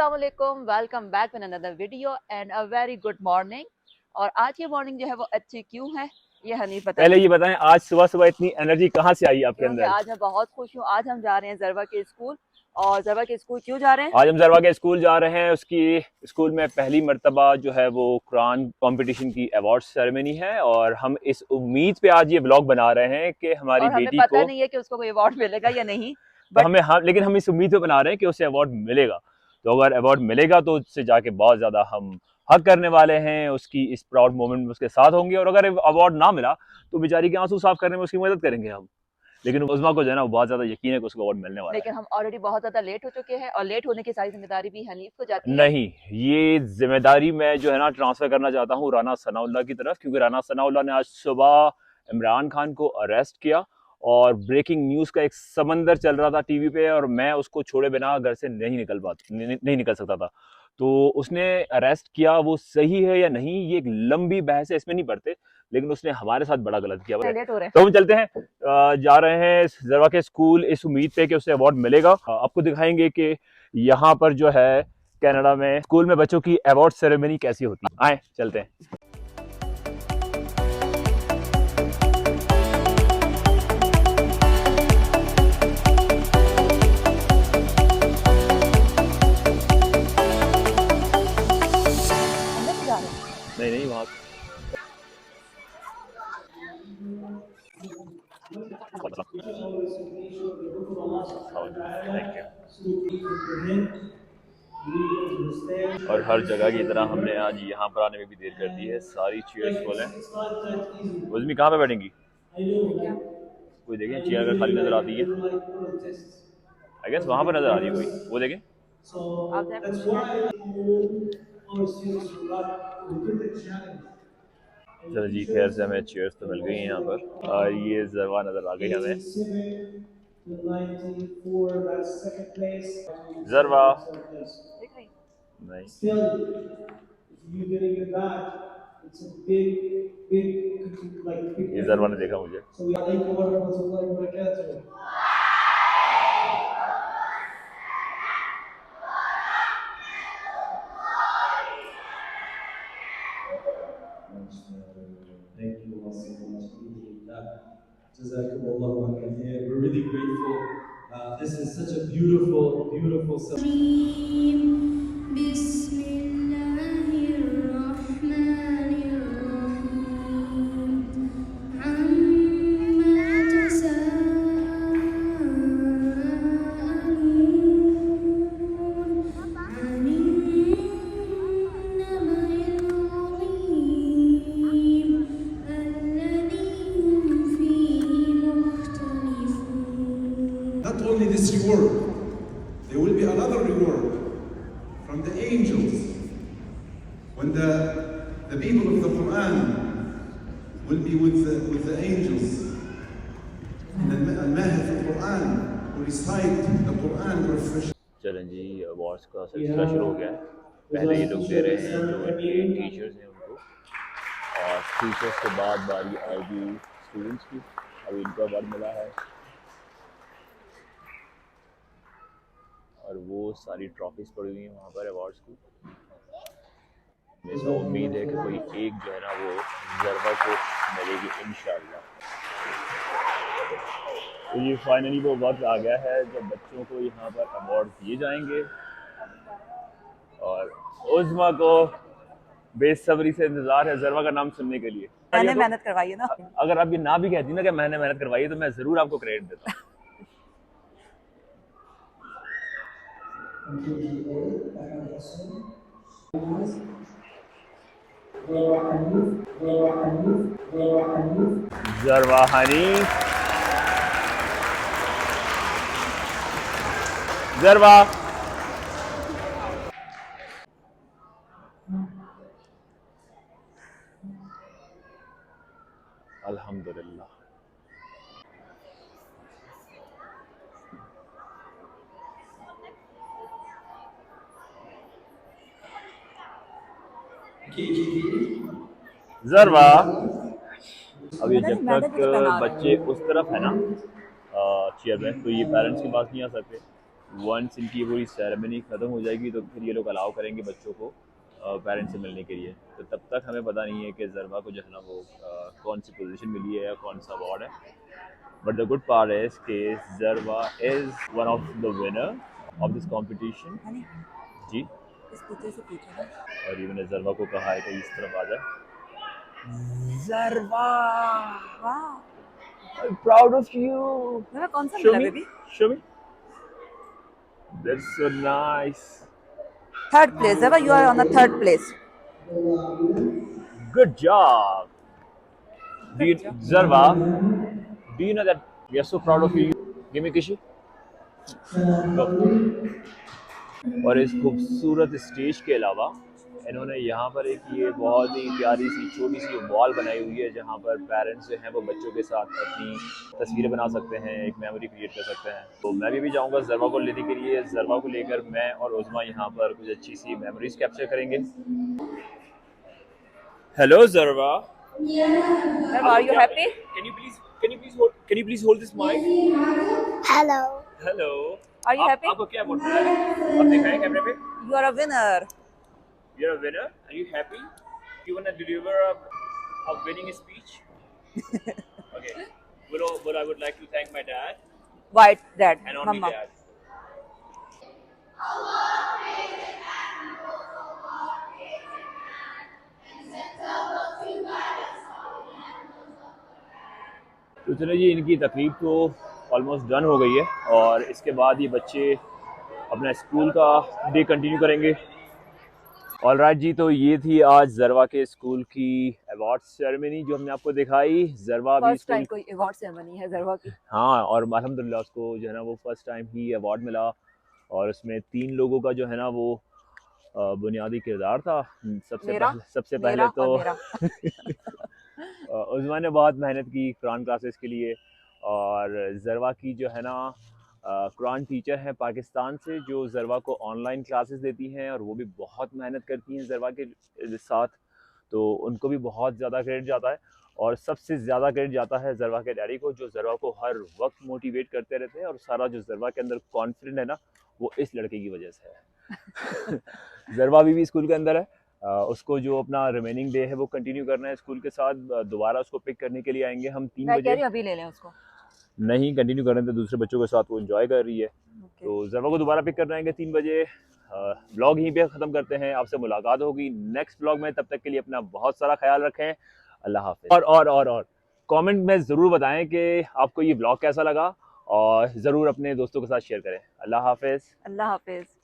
अस्सलाम वालेकुम, welcome back with another video and a very good morning. और आज की मॉर्निंग जो है वो अच्छी क्यों है ये हनीफ पहले बताएंगे। ये बताएं, आज सुबह सुबह इतनी एनर्जी कहाँ से आई आपके क्योंकि अंदर? आज मैं बहुत खुश हूँ। आज हम जा रहे हैं जरवा के स्कूल। और जरवा के स्कूल क्यों जा रहे हैं? आज हम जरवा के स्कूल जा रहे हैं। उसकी स्कूल में पहली मर्तबा जो है वो कुरान कंपटीशन की अवार्ड सेरेमनी है, और हम इस उम्मीद पे आज ये व्लॉग बना रहे हैं कि हमारी और हमें बेटी पता को नहीं है कि उसको कोई अवार्ड मिलेगा या नहीं, तो बट लेकिन हम इस उम्मीद पे बना रहे हैं कि उसे अवार्ड मिलेगा। तो अगर अवार्ड मिलेगा तो उससे जाके बहुत ज़्यादा हम हक करने वाले हैं, उसकी इस प्राउड मोमेंट में उसके साथ होंगे। और अगर अवार्ड ना मिला तो बेचारी के आंसू साफ करने में उसकी मदद करेंगे हम। लेकिन उज़मा को जो है ना, वो बहुत ज़्यादा यकीन है कि उसको अवार्ड मिलने वाला है। लेकिन हम ऑलरेडी बहुत ज्यादा लेट हो चुके हैं और लेट होने की सारी जिम्मेदारी भी हनीफ को जाती है। नहीं, ये जिम्मेदारी मैं जो है ना ट्रांसफर करना चाहता हूँ राना सनाउल्लाह की तरफ, क्योंकि राना सनाउल्लाह ने आज सुबह इमरान खान को अरेस्ट किया और ब्रेकिंग न्यूज़ का एक समंदर चल रहा था टीवी पे, और मैं उसको छोड़े बिना घर से नहीं निकल सकता था। तो उसने अरेस्ट किया, वो सही है या नहीं ये एक लंबी बहस है, इसमें नहीं पड़ते। लेकिन उसने हमारे साथ बड़ा गलत किया है। लेट हो रहे हैं। तो हम चलते हैं, जा रहे हैं जरवा के स्कूल इस उम्मीद पे कि उसे अवार्ड मिलेगा। आपको दिखाएंगे कि यहाँ पर जो है कनाडा में स्कूल में बच्चों की अवार्ड सेरेमनी कैसी होती है। आए चलते हैं। अंदर से जा रहे हैं। नहीं नहीं, वहाँ थैंक यू। और हर जगह की तरह हमने आज यहाँ पर आने में भी देर कर दी है। सारी चेयर्स फुल हैं। उज़मी कहाँ पे बैठेंगी? कोई देखें चेयर अगर खाली नजर आती है, आई गेस वहां पर नजर आ रही है कोई, वो देखें। आप जाए पूछ के आए। चलो जी, खैर से हमें चेयर्स तो मिल गई हैं यहाँ पर, और ये जरवा नजर आ गई हमें। जरवा देख रही नहीं, ये जरवा ने देखा मुझे। We're really grateful. This is such a beautiful, beautiful celebration. Not only this reward, there will be another reward from the angels when the people of the Quran will be with the angels. And al-Mahir of the Quran will recite the Quran refresh. चलें जी, awards का सिलसिला शुरू हो गया है। पहले ये लोग दे रहे हैं जो इनके टीचर्स हैं उनको, और टीचर्स के बाद बारी आएगी स्टूडेंट्स की। अभी इनको अवार्ड मिला है और वो सारी ट्रॉफीज पड़ी हुई हैं वहाँ पर अवार्ड्स की। मेरे को उम्मीद है कि कोई एक जो है ना वो जरवा को मिलेगी इंशाल्लाह। तो ये फाइनली वो वक्त आ गया है जब बच्चों को यहाँ पर अवार्ड दिए जाएंगे, और उज़मा को बेसब्री से इंतजार है जरवा का नाम सुनने के लिए। मैंने मेहनत करवाई है ना। अगर आप ये ना भी कहती ना कि मैंने मेहनत करवाई है, तो मैं जरूर आपको क्रेडिट देता हूँ। जरवा हनीफ, जरवा अल्हम्दुलिल्लाह। जरवा अभी जब तक बच्चे उस तरफ है ना चेयर में, तो ये पेरेंट्स के पास नहीं आ सकते। वंस इनकी पूरी सेरेमनी ख़त्म हो जाएगी तो फिर ये लोग अलाउ करेंगे बच्चों को पेरेंट्स से मिलने के लिए। तो तब तक हमें पता नहीं है कि ज़रवा को जो है ना वो कौन सी पोजीशन मिली है या कौन सा अवार्ड है। But the good part is कि Zarva is one of the winner of this competition. जी, इस पूछे से पूछो ना। और ये मैंने ज़रवा को कहा है कि इस तरफ आ जाए। ज़रवा, वाह, I'm proud of you. मेरा कौन सा Show मिला me, बेबी? show me. That's so nice. Third place Zarva, you are on the third place. Good job. Zarva, do you know that we are so proud of you? Give me kishi. Go. और इस खूबसूरत stage के अलावा इन्होंने यहाँ पर एक ये बहुत ही प्यारी सी छोटी सी वॉल बनाई हुई है जहाँ पर पेरेंट्स जो हैं वो बच्चों के साथ अपनी तस्वीरें बना सकते हैं, एक मेमोरी क्रिएट कर सकते हैं। तो मैं भी जाऊँगा ज़रवा को लेने के लिए। ज़रवा को लेकर मैं और उज़मा यहाँ पर कुछ अच्छी सी मेमोरीज कैप्चर करेंगे। Hello Zarva, are you happy? can you please hold this mic? Hello. Hello, Are you happy? आपको क्या बोलना है? आप दिखाएं कैमरे पे। You are a winner. You're a winner. Are you happy? You wanna deliver a winning speech? Okay. Well, I would like to thank my dad White dad, and only mama. dad. तो चलो जी, इनकी तकरीब तो almost done हो गई है और इसके बाद ये बच्चे अपना स्कूल का डे कंटिन्यू करेंगे। ऑलराइट जी, तो ये थी आज ज़रवा के स्कूल की अवार्ड सेरेमनी जो हमने आपको दिखाई। ज़रवा भी फर्स्ट टाइम स्कूल, कोई अवार्ड सेरेमनी है ज़रवा की। हाँ, और अल्हम्दुलिल्लाह उसको जो है ना वो फर्स्ट टाइम ही अवार्ड मिला और उसमें 3 लोगों का जो है ना वो बुनियादी किरदार था। सबसे पहले तो उज़मा ने बहुत मेहनत की कुरान क्लासेस के लिए और ज़रवा की जो है ना कुरान टीचर हैं पाकिस्तान से जो ज़रवा को ऑनलाइन क्लासेस देती हैं और वो भी बहुत मेहनत करती हैं ज़रवा के साथ, तो उनको भी बहुत ज़्यादा क्रेडिट जाता है। और सबसे ज़्यादा क्रेडिट जाता है ज़रवा के डैडी को जो ज़रवा को हर वक्त मोटिवेट करते रहते हैं और सारा जो ज़रवा के अंदर कॉन्फिडेंट है ना वो इस लड़के की वजह से है। ज़रवा अभी भी स्कूल के अंदर है, उसको जो अपना रिमेनिंग डे है वो कंटिन्यू करना है स्कूल के साथ। दोबारा उसको पिक करने के लिए आएंगे हम 3 बजे। अभी ले लें उसको, नहीं कंटिन्यू करने तो दूसरे बच्चों के साथ वो एंजॉय कर रही है। तो ज़रवा को दोबारा पिक करने आएंगे 3 बजे। ब्लॉग यहीं पे ख़त्म करते हैं, आपसे मुलाकात होगी नेक्स्ट ब्लॉग में। तब तक के लिए अपना बहुत सारा ख्याल रखें। अल्लाह हाफ़िज़। और कमेंट में ज़रूर बताएं कि आपको ये ब्लॉग कैसा लगा और ज़रूर अपने दोस्तों के साथ शेयर करें। अल्लाह हाफ़िज़। अल्लाह हाफिज़।